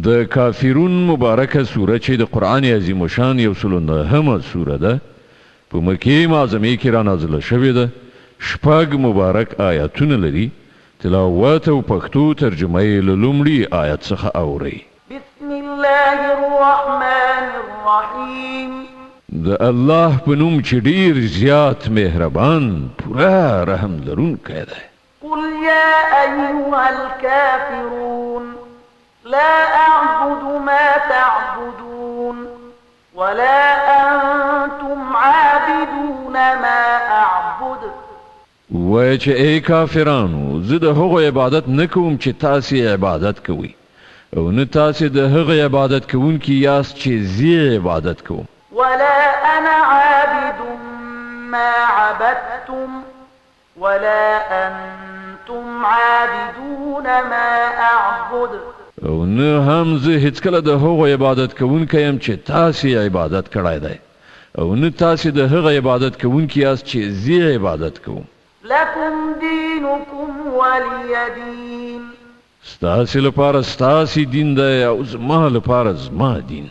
د کافرون مبارکه سوره چې د قرآن عظیم شان 109 سوره ده په مکې معظمې کې را نازله شوې ده. 6 مبارک آیاتونه لري. تلاوت او پښتو ترجمه یې له لومړي آیت څخه اورئ. بسم الله الرحمن الرحیم. د الله په نوم چې ډیر زیات مهربان پوره رحم لرونکی دی. قل يا أيها الكافرون لا أعبد ما تعبدون ولا أنتم عابدون ما أعبد. وای چې ای کافرانو زه د هغو عبادت نه کوم چې تاسې عبادت کوئ او نه تاسې د هغه عبادت کوونکي یاست چې زه عبادت کوم. ولا أنا عابد ما عبدتم ولا أنتم عابدون ما أعبد. او نه هم زه هیڅکله د هغو عبادت کوونکی یم چې تاسې عبادت کړی دی او نه تاسې د هغه عبادت کوونکي یاست چې زه عبادت کوم. لكم دينكم ولي دين. ستاسې لپاره ستاسې دین دی او زما لپاره زما دین.